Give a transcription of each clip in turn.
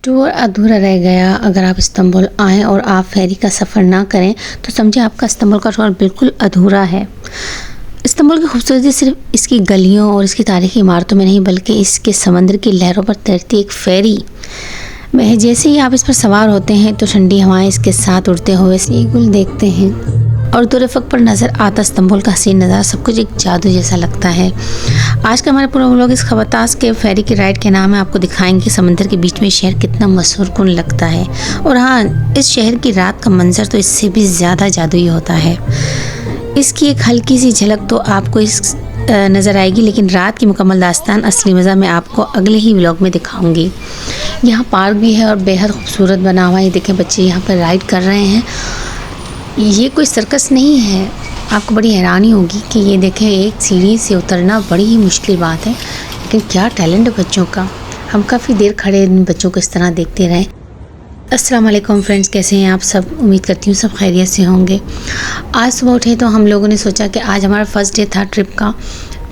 Tour अधूरा रह गया अगर आप इस्तांबुल आएँ और आप फेरी का सफ़र ना करें तो समझिए आपका इस्तांबुल का टूर बिल्कुल अधूरा है। इस्तांबुल की खूबसूरती सिर्फ इसकी गलियों और इसकी तारीखी इमारतों में नहीं बल्कि इसके समंदर की लहरों पर तैरती एक फेरी में है। जैसे ही आप इस पर सवार होते हैं तो ठंडी हवाएं इसके साथ उड़ते हुए सी गुल देखते हैं और दूर अफ़क़ पर नज़र आता इस्तांबुल का हसीन नज़ारा सब कुछ एक जादू जैसा लगता है। आज का हमारे पूरा व्लॉग इस खबरतास के फेरी की राइड के नाम है आपको दिखाएंगे कि समंदर के बीच में शहर कितना मशहूर कुन लगता है। और हाँ, इस शहर की रात का मंजर तो इससे भी ज़्यादा जादुई होता है। इसकी एक हल्की सी झलक तो आपको इस नज़र आएगी, लेकिन रात की मुकम्मल दास्तान असली मज़ा मैं आपको अगले ही व्लॉग में दिखाऊंगी। यहाँ पार्क भी है और बेहद खूबसूरत बना हुआ है। देखें बच्चे यहाँ पर राइड कर रहे हैं। ये कोई सर्कस नहीं है। आपको बड़ी हैरानी होगी कि ये देखें एक सीढ़ी से उतरना बड़ी ही मुश्किल बात है, लेकिन क्या टैलेंट है बच्चों का। हम काफ़ी देर खड़े इन बच्चों को इस तरह देखते रहें। अस्सलाम वालेकुम फ्रेंड्स, कैसे हैं आप सब। उम्मीद करती हूँ सब खैरियत से होंगे। आज सुबह उठे तो हम लोगों ने सोचा कि आज हमारा फर्स्ट डे था ट्रिप का,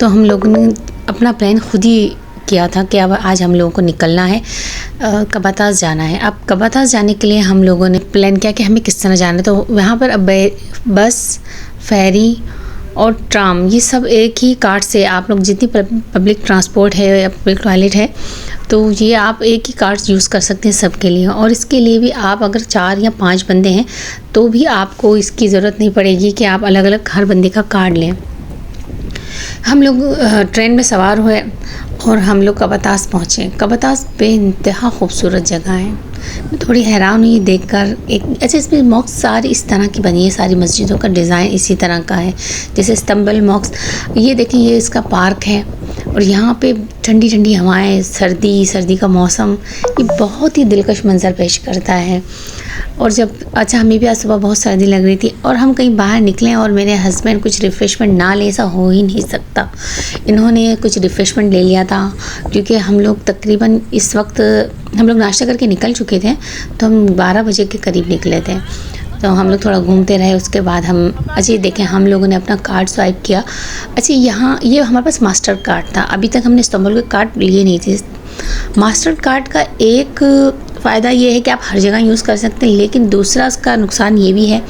तो हम लोगों ने अपना प्लान खुद ही किया था कि अब आज हम लोगों को निकलना है, कबातास जाना है। अब कबातास जाने के लिए हम लोगों ने प्लान किया कि हमें किस तरह जाना है। तो वहाँ पर अब बस, फेरी और ट्राम ये सब एक ही कार्ट से आप लोग जितनी पब्लिक ट्रांसपोर्ट है या पब्लिक टॉयलेट है तो ये आप एक ही कार्ड यूज़ कर सकते हैं सबके लिए। और इसके लिए भी आप अगर 4 या 5 बंदे हैं तो भी आपको इसकी ज़रूरत नहीं पड़ेगी कि आप अलग अलग हर बंदे का कार्ड लें। हम लोग ट्रेन में सवार हुए और हम लोग कबातास पहुँचे। कबातास बेइंतहा खूबसूरत जगह है। मैं थोड़ी हैरान हुई देखकर। अच्छा, इसमें मॉस्क सारी इस तरह की बनी है, सारी मस्जिदों का डिज़ाइन इसी तरह का है जैसे इस्तांबुल मॉस्क। ये देखें, ये इसका पार्क है और यहाँ पे ठंडी ठंडी हवाएं, सर्दी का मौसम, ये बहुत ही दिलकश मंजर पेश करता है। और जब हमें भी आज सुबह बहुत सर्दी लग रही थी और हम कहीं बाहर निकले और मेरे हस्बैंड कुछ रिफ़्रेशमेंट ना ले, ऐसा हो ही नहीं सकता। इन्होंने कुछ रिफ़्रेशमेंट ले लिया था क्योंकि हम लोग तकरीबन इस वक्त हम लोग नाश्ता करके निकल चुके थे, तो हम 12 बजे के करीब निकले थे। तो हम लोग थोड़ा घूमते रहे। उसके बाद हम देखें हम लोगों ने अपना कार्ड स्वाइप किया। यहाँ ये हमारे पास मास्टर कार्ड था। अभी तक हमने इस्तांबुल के कार्ड लिए नहीं थे। मास्टर कार्ड का एक फ़ायदा ये है कि आप हर जगह यूज़ कर सकते हैं, लेकिन दूसरा उसका नुकसान ये भी है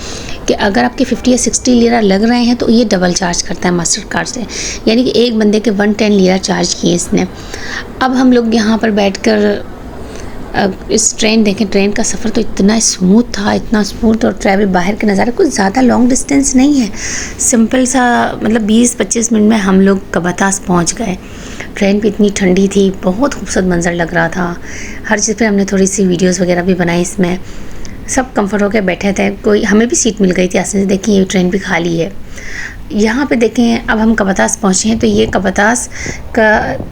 कि अगर आपके 50 या 60 लीरा लग रहे हैं तो ये डबल चार्ज करता है मास्टर कार्ड से, यानी कि एक बंदे के 110 लीरा चार्ज किए इसने। अब हम लोग यहाँ पर बैठकर इस ट्रेन देखें, ट्रेन का सफ़र तो इतना स्मूथ था, इतना स्मूथ। और ट्रैवल बाहर के नज़ारे, कुछ ज़्यादा लॉन्ग डिस्टेंस नहीं है, सिंपल सा, मतलब 20-25 मिनट में हम लोग कबातास पहुंच गए। ट्रेन भी इतनी ठंडी थी, बहुत खूबसूरत मंजर लग रहा था। हर चीज़ पे हमने थोड़ी सी वीडियोस वगैरह भी बनाई। इसमें सब कंफर्ट होकर बैठे थे, कोई हमें भी सीट मिल गई थी आसानी से। देखिए ये ट्रेन भी खाली है। यहाँ पे देखें अब हम कबातास पहुँचे हैं, तो ये कबातास का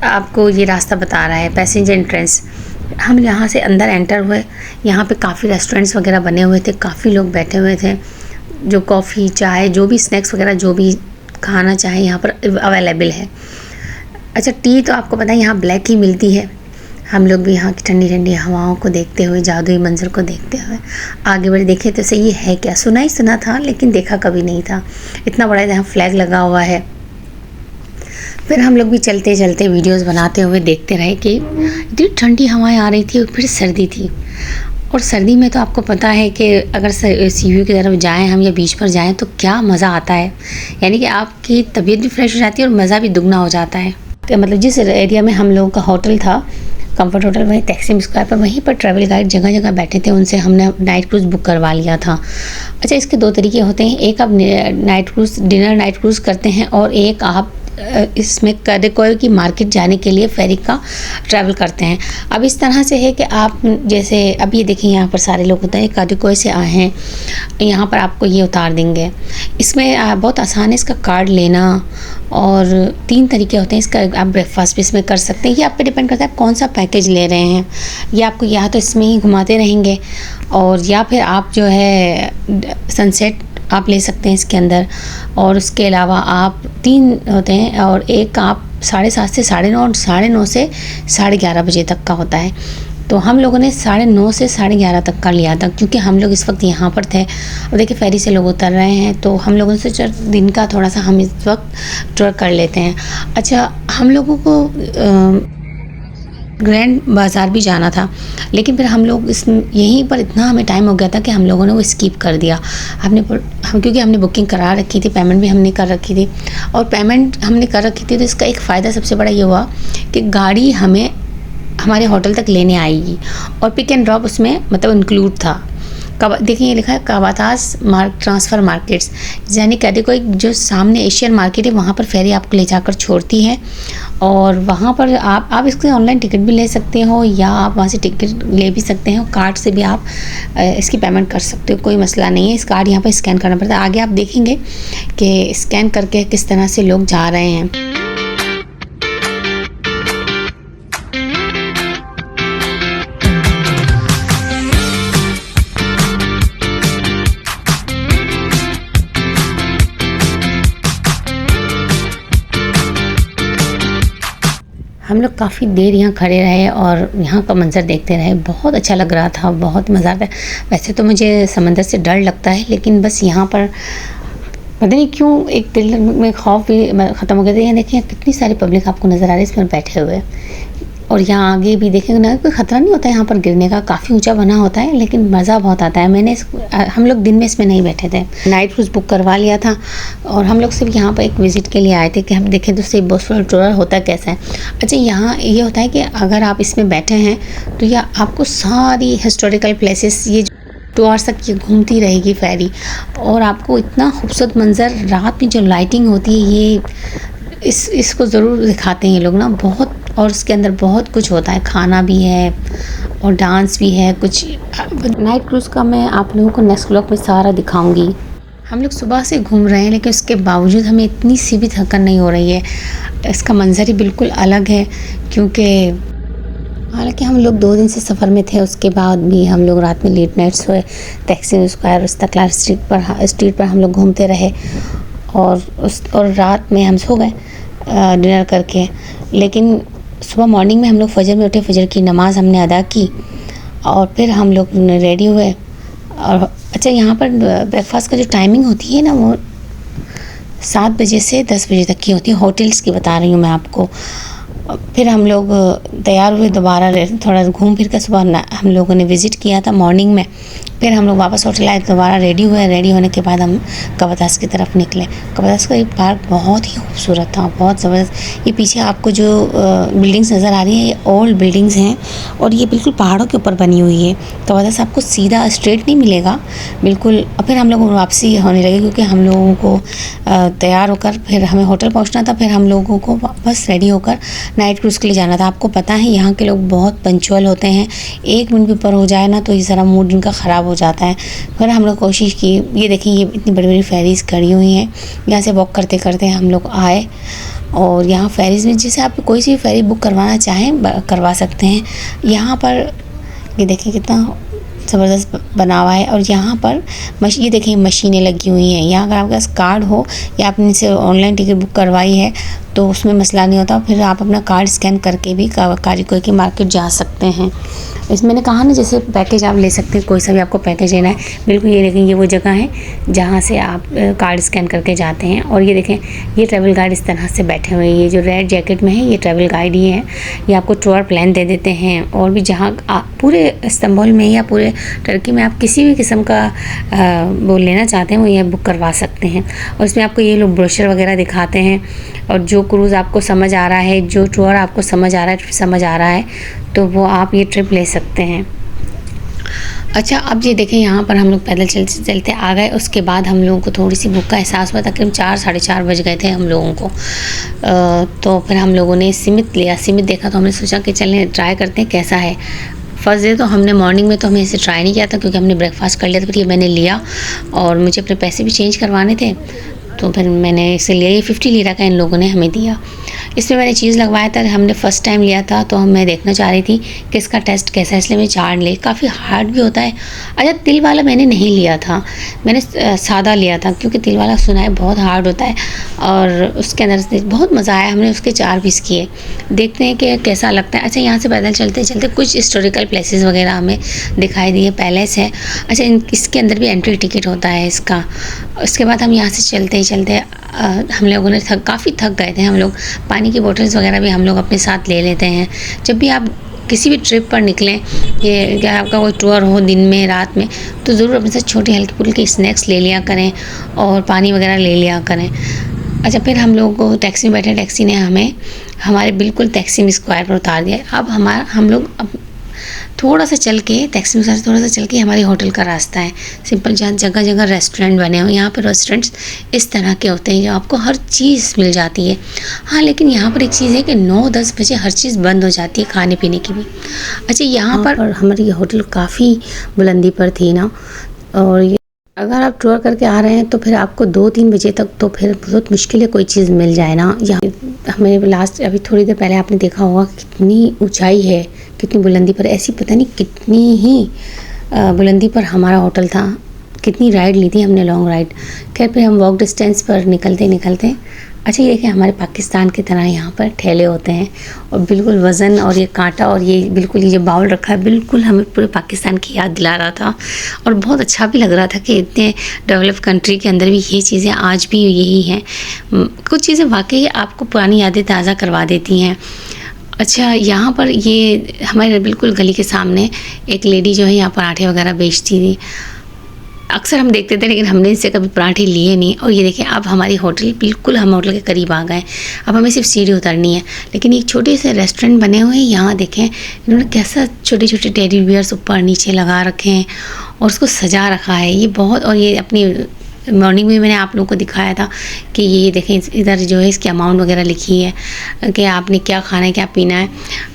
आपको ये रास्ता बता रहा है, पैसेंजर एंट्रेंस। हम यहाँ से अंदर एंटर हुए। यहाँ पे काफ़ी रेस्टोरेंट्स वगैरह बने हुए थे, काफ़ी लोग बैठे हुए थे जो कॉफ़ी, चाय, जो भी स्नैक्स वगैरह जो भी खाना चाहे यहाँ पर अवेलेबल है। अच्छा, टी तो आपको पता है यहाँ ब्लैक ही मिलती है। हम लोग भी यहाँ की ठंडी ठंडी हवाओं को देखते हुए, जादुई मंजर को देखते हुए आगे बढ़े। देखे तो सही, ये है क्या, सुना ही सुना था लेकिन देखा कभी नहीं था। इतना बड़ा यहाँ फ्लैग लगा हुआ है। फिर हम लोग भी चलते चलते वीडियोस बनाते हुए देखते रहे कि इतनी ठंडी हवाएं आ रही थी और फिर सर्दी थी। और सर्दी में तो आपको पता है कि अगर सी व्यू की तरफ जाएं हम या बीच पर जाएं तो क्या मज़ा आता है, यानी कि आपकी तबीयत भी फ्रेश हो जाती है और मज़ा भी दुगना हो जाता है। तो मतलब जिस एरिया में हम लोगों का होटल था, कंफर्ट होटल, वहीं तकसीम स्क्वायर पर, वहीं पर ट्रैवल गाइड जगह जगह बैठे थे, उनसे हमने नाइट क्रूज़ बुक करवा लिया था। अच्छा, इसके 2 तरीके होते हैं, एक आप night cruise, dinner night cruise करते हैं और एक आप इसमें कदकोय की मार्केट जाने के लिए फेरी का ट्रैवल करते हैं। अब इस तरह से है कि आप जैसे अब ये देखिए यहाँ पर सारे लोग होते हैं कदकोय से आए हैं, यहाँ पर आपको ये उतार देंगे। इसमें बहुत आसान है इसका कार्ड लेना और 3 तरीके होते हैं इसका। आप ब्रेकफास्ट भी इसमें कर सकते हैं, ये आप पे डिपेंड करता है आप कौन सा पैकेज ले रहे हैं। ये आपको या तो इसमें ही घुमाते रहेंगे और या फिर आप जो है सनसेट आप ले सकते हैं इसके अंदर। और उसके अलावा आप 3 होते हैं और एक आप 7:30 से 9:30, 9:30 से 11:30 बजे तक का होता है। तो हम लोगों ने 9:30 से 11:30 तक का लिया था क्योंकि हम लोग इस वक्त यहाँ पर थे। और देखिए फेरी से लोग उतर रहे हैं, तो हम लोगों से दिन का थोड़ा सा हम इस वक्त टूर कर लेते हैं। अच्छा, हम लोगों को ग्रैंड बाज़ार भी जाना था, लेकिन फिर हम लोग इस यहीं पर इतना हमें टाइम हो गया था कि हम लोगों ने वो स्किप कर दिया। क्योंकि हमने बुकिंग करा रखी थी, पेमेंट भी हमने कर रखी थी, और पेमेंट हमने कर रखी थी तो इसका एक फ़ायदा सबसे बड़ा ये हुआ कि गाड़ी हमें हमारे होटल तक लेने आएगी, और पिक एंड ड्रॉप उसमें मतलब इंक्लूड था। देखिए ये लिखा है कावातास ट्रांसफ़र मार्केट्स, यानी कैटेगरी जो सामने एशियन मार्केट है वहाँ पर फेरी आपको ले जाकर छोड़ती है, और वहाँ पर आप इसके ऑनलाइन टिकट भी ले सकते हो, या आप वहाँ से टिकट ले भी सकते हो, कार्ड से भी आप इसकी पेमेंट कर सकते हो, कोई मसला नहीं है। इस कार्ड यहाँ पर स्कैन करना पड़ता है। आगे आप देखेंगे कि स्कैन करके किस तरह से लोग जा रहे हैं। हम लोग काफ़ी देर यहाँ खड़े रहे और यहाँ का मंज़र देखते रहे। बहुत अच्छा लग रहा था, बहुत मज़ा आता है। वैसे तो मुझे समंदर से डर लगता है, लेकिन बस यहाँ पर पता नहीं क्यों एक दिल में खौफ भी ख़त्म हो गया था। यहाँ देखिए कितनी सारी पब्लिक आपको नज़र आ रही है इसमें बैठे हुए, और यहाँ आगे भी देखेंगे ना, कोई ख़तरा नहीं होता है यहाँ पर गिरने का, काफ़ी ऊंचा बना होता है, लेकिन मज़ा बहुत आता है। हम लोग दिन में इसमें नहीं बैठे थे, नाइट क्रूज़ बुक करवा लिया था, और हम लोग सिर्फ यहाँ पर एक विज़िट के लिए आए थे कि हम देखें तो सही बोसफोर टूर होता कैसा है। अच्छा, यहाँ ये होता है कि अगर आप इसमें बैठे हैं तो यह आपको सारी हिस्टोरिकल प्लेसेस ये टूअर्स तक ये घूमती रहेगी फेरी, और आपको इतना खूबसूरत मंज़र रात में जो लाइटिंग होती है ये इसको ज़रूर दिखाते हैं ये लोग ना बहुत, और उसके अंदर बहुत कुछ होता है, खाना भी है और डांस भी है कुछ। नाइट क्रूज़ का मैं आप लोगों को नेक्स्ट व्लॉग में सारा दिखाऊंगी। हम लोग सुबह से घूम रहे हैं, लेकिन उसके बावजूद हमें इतनी सी भी थकान नहीं हो रही है। इसका मंजर ही बिल्कुल अलग है, क्योंकि हालांकि हम लोग 2 दिन से सफ़र में थे, उसके बाद भी हम लोग रात में लेट नाइट सोए। टैक्सी स्क्वायर इस्तिक़लाल स्ट्रीट पर हम लोग घूमते रहे, और रात में हम सो गए डिनर करके। लेकिन सुबह मॉर्निंग में हम लोग फजर में उठे, फजर की नमाज़ हमने अदा की, और फिर हम लोग रेडी हुए। और अच्छा, यहाँ पर ब्रेकफास्ट का जो टाइमिंग होती है ना, वो 7 बजे से 10 बजे तक की होती है। होटल्स की बता रही हूँ मैं आपको। फिर हम लोग तैयार हुए, दोबारा थोड़ा घूम फिर कर सुबह हम लोगों ने विज़िट किया था मॉर्निंग में। फिर हम लोग वापस होटल आए, दोबारा रेडी हुए। रेडी होने के बाद हम कवातास की तरफ निकले। कवातास का ये पार्क बहुत ही खूबसूरत था, बहुत ज़बरदस्त। ये पीछे आपको जो बिल्डिंग्स नज़र आ रही हैं, ये ओल्ड बिल्डिंग्स हैं, और ये बिल्कुल पहाड़ों के ऊपर बनी हुई है। कवातास आपको सीधा स्ट्रेट नहीं मिलेगा बिल्कुल। और फिर हम लोग वापसी होने लगे, क्योंकि हम लोगों को तैयार होकर फिर हमें होटल पहुँचना था। फिर हम लोगों को वापस रेडी होकर नाइट क्रूज़ के लिए जाना था। आपको पता है यहाँ के लोग बहुत पंचुअल होते हैं, 1 मिनट भी ऊपर हो जाए ना तो ये सारा मूड इनका ख़राब हो जाता है। फिर हम लोग कोशिश की, ये देखिए ये इतनी बड़ी बड़ी फेरीज़ खड़ी हुई हैं। यहाँ से वॉक करते करते हम लोग आए, और यहाँ फेरीज़ में जैसे आप कोई सी फेरी बुक करवाना चाहें करवा सकते हैं। यहाँ पर ये देखिए कितना ज़बरदस्त बना हुआ है, और यहाँ पर ये देखिए मशीनें लगी हुई हैं। यहाँ अगर आपके पास कार्ड हो या आपने से ऑनलाइन टिकट बुक करवाई है तो उसमें मसला नहीं होता। फिर आप अपना कार्ड स्कैन करके भी कारीकोई की मार्केट जा सकते हैं। इसमें मैंने कहा ना, जैसे पैकेज आप ले सकते हैं, कोई सा भी आपको पैकेज लेना है। बिल्कुल ये देखें, ये वो जगह है जहाँ से आप कार्ड स्कैन करके जाते हैं। और ये देखें, ये ट्रैवल गाइड इस तरह से बैठे हुए हैं। ये जो रेड जैकेट में है ये ट्रैवल गाइड ही है। ये आपको टूर प्लान दे देते हैं, और भी जहाँ पूरे इस्तांबुल में या पूरे टर्की में आप किसी भी किस्म का वो लेना चाहते हैं वो ये बुक करवा सकते हैं। और इसमें आपको ये लोग ब्रोशर वगैरह दिखाते हैं, और जो क्रूज़ आपको समझ आ रहा है, जो टूर आपको समझ आ रहा है तो वो आप ये ट्रिप ले सकते हैं। अच्छा, अब ये देखें, यहाँ पर हम लोग पैदल चलते चलते आ गए। उसके बाद हम लोगों को थोड़ी सी भूख का एहसास हुआ, तकरीबन 4 साढ़े 4 बज गए थे हम लोगों को। तो फिर हम लोगों ने सिमित लिया। सिमित देखा तो हमने सोचा कि चलें ट्राई करते हैं कैसा है। फर्स्ट डे तो हमने मॉर्निंग में तो हमने इसे ट्राई नहीं किया था, क्योंकि हमने ब्रेकफास्ट कर लिया था। फिर ये मैंने लिया, और मुझे अपने पैसे भी चेंज करवाने थे, तो फिर मैंने इसे लिया। ये 50 लीरा का इन लोगों ने हमें दिया। इसमें मैंने चीज़ लगवाया था, हमने फ़र्स्ट टाइम लिया था, तो मैं देखना चाह रही थी कि इसका टेस्ट कैसा है, इसलिए मैं 4 ले। काफ़ी हार्ड भी होता है। अच्छा, तिल वाला मैंने नहीं लिया था, मैंने सादा लिया था, क्योंकि तिल वाला सुना है बहुत हार्ड होता है। और उसके अंदर से बहुत मज़ा आया। हमने उसके 4 पीस किए, देखते हैं कि कैसा लगता है। अच्छा, यहाँ से पैदल चलते चलते कुछ हिस्टोरिकल प्लेसेस वगैरह हमें दिखाई दिए। पैलेस है। अच्छा, इसके अंदर भी एंट्री टिकट होता है इसका। उसके बाद हम यहाँ से चलते हम लोगों ने काफ़ी थक गए थे हम लोग। पानी की बोतल्स वगैरह भी हम लोग अपने साथ ले लेते हैं। जब भी आप किसी भी ट्रिप पर निकलें, ये क्या आपका कोई टूर हो दिन में रात में, तो ज़रूर अपने साथ छोटे हल्के फुल्के स्नैक्स ले लिया करें और पानी वगैरह ले लिया करें। अच्छा, फिर हम लोग को टैक्सी में बैठे, टैक्सी ने हमें हमारे बिल्कुल टैक्सी में स्क्वायर पर उतार दिया। अब हम लोग अब थोड़ा सा चल के, टैक्सी में थोड़ा सा चल के हमारे होटल का रास्ता है सिंपल, जहाँ जगह जगह रेस्टोरेंट बने हुए। यहाँ पर रेस्टोरेंट्स इस तरह के होते हैं जो आपको हर चीज़ मिल जाती है। हाँ, लेकिन यहाँ पर एक चीज़ है कि 9-10 बजे हर चीज़ बंद हो जाती है, खाने पीने की भी। अच्छा, यहाँ पर हमारी ये होटल काफ़ी बुलंदी पर थी ना, और अगर आप टूर करके आ रहे हैं तो फिर आपको 2-3 बजे तक तो फिर बहुत मुश्किल है कोई चीज़ मिल जाए ना। यहाँ हमें लास्ट अभी थोड़ी देर पहले आपने देखा होगा कितनी ऊंचाई है, कितनी बुलंदी पर, ऐसी पता नहीं कितनी ही बुलंदी पर हमारा होटल था। कितनी राइड ली थी हमने, लॉन्ग राइड। खैर, फिर हम वॉक डिस्टेंस पर निकलते। अच्छा, ये देखिए हमारे पाकिस्तान की तरह यहाँ पर ठेले होते हैं, और बिल्कुल वज़न और ये कांटा और ये बिल्कुल ये जो बाउल रखा है बिल्कुल हमें पूरे पाकिस्तान की याद दिला रहा था। और बहुत अच्छा भी लग रहा था कि इतने डेवलप कंट्री के अंदर भी ये चीज़ें आज भी यही हैं। कुछ चीज़ें वाकई आपको पुरानी यादें ताज़ा करवा देती हैं। अच्छा, यहाँ पर ये हमारे बिल्कुल गली के सामने एक लेडी जो है यहाँ पराठे वगैरह बेचती थी। अक्सर हम देखते थे, लेकिन हमने इससे कभी पराठे लिए नहीं। और ये देखिए अब हमारी होटल बिल्कुल हम होटल के करीब आ गए। अब हमें सिर्फ सीढ़ी उतरनी है, लेकिन एक छोटे से रेस्टोरेंट बने हुए हैं। यहाँ देखें इन्होंने कैसा छोटे छोटे टेडी बियर्स ऊपर नीचे लगा रखे हैं और उसको सजा रखा है। ये बहुत, और ये अपनी मॉर्निंग में मैंने आप लोगों को दिखाया था कि ये देखें इधर जो है इसकी अमाउंट वगैरह लिखी है कि आपने क्या खाना है, क्या पीना है।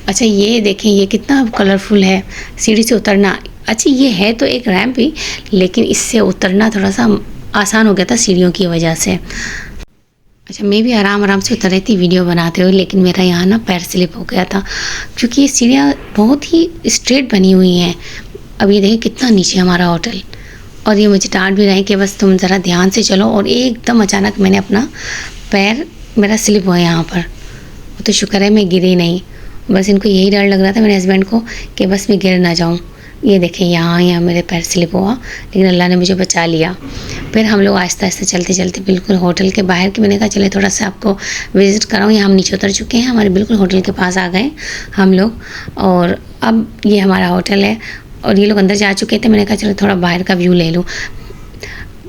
अच्छा, ये देखें ये कितना कलरफुल है, सीढ़ी से उतरना। अच्छा, ये है तो एक रैंप ही, लेकिन इससे उतरना थोड़ा सा आसान हो गया था सीढ़ियों की वजह से। अच्छा, मैं भी आराम से उतर रही थी वीडियो बनाते हुए, लेकिन मेरा यहाँ ना पैर स्लिप हो गया था, क्योंकि ये सीढ़ियाँ बहुत ही स्ट्रेट बनी हुई हैं। अब ये देखिए कितना नीचे हमारा होटल, और ये मुझे डांट भी रहे कि बस तुम ज़रा ध्यान से चलो, और एकदम अचानक मैंने अपना पैर मेरा स्लिप हुआ यहाँ पर। तो शुक्र है मैं गिरी नहीं, बस इनको यही डर लग रहा था मेरे हस्बैंड को कि बस मैं गिर ना जाऊँ। ये देखें यहाँ मेरे पैर स्लिप हुआ, लेकिन अल्लाह ने मुझे बचा लिया। फिर हम लोग आहिस्ता आहिस्ता चलते बिल्कुल होटल के बाहर की, मैंने कहा चले थोड़ा सा आपको विज़िट कराऊँ। यहाँ हम नीचे उतर चुके हैं, हमारे बिल्कुल होटल के पास आ गए हम लोग, और अब ये हमारा होटल है और ये लोग अंदर जा चुके थे। मैंने कहा चलो थोड़ा बाहर का व्यू ले लूँ।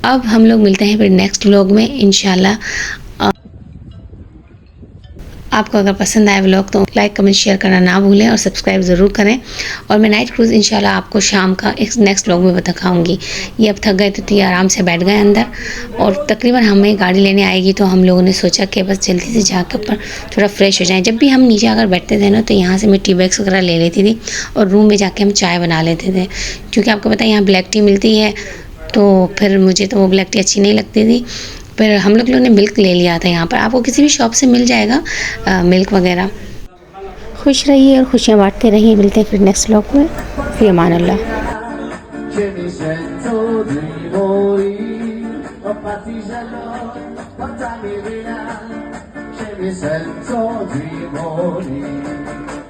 अब हम लोग मिलते हैं फिर नेक्स्ट व्लॉग में इंशाल्लाह। आपको अगर पसंद आए व्लॉग तो लाइक कमेंट शेयर करना ना भूलें, और सब्सक्राइब ज़रूर करें। और मैं नाइट क्रूज़ इंशाल्लाह आपको शाम का एक नेक्स्ट व्लॉग में दिखाऊंगी। ये अब थक गए थे तो ये आराम से बैठ गए अंदर, और तकरीबन हमें गाड़ी लेने आएगी, तो हम लोगों ने सोचा कि बस जल्दी से जाकर ऊपर थोड़ा फ्रेश हो जाएं। जब भी हम नीचे आकर बैठते थे ना, तो यहाँ से मैं टी बैग्स वगैरह ले लेती थी और रूम में जाके हम चाय बना लेते थे, क्योंकि आपको पता है यहाँ ब्लैक टी मिलती है, तो फिर मुझे तो वो ब्लैक टी अच्छी नहीं लगती थी। फिर हम लोगों ने मिल्क ले लिया था। यहाँ पर आपको किसी भी शॉप से मिल जाएगा मिल्क वगैरह। खुश रहिए और खुशियाँ बांटते रहिए। मिलते हैं फिर नेक्स्ट व्लॉग में। फिर अमान अल्लाह।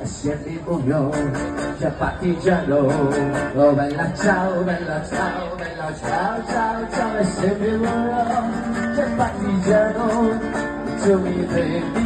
Siete con io, già partigiano, oh bella ciao, bella ciao, bella ciao, ciao, ciao, e sempre con io, già partigiano, tu mi prendi.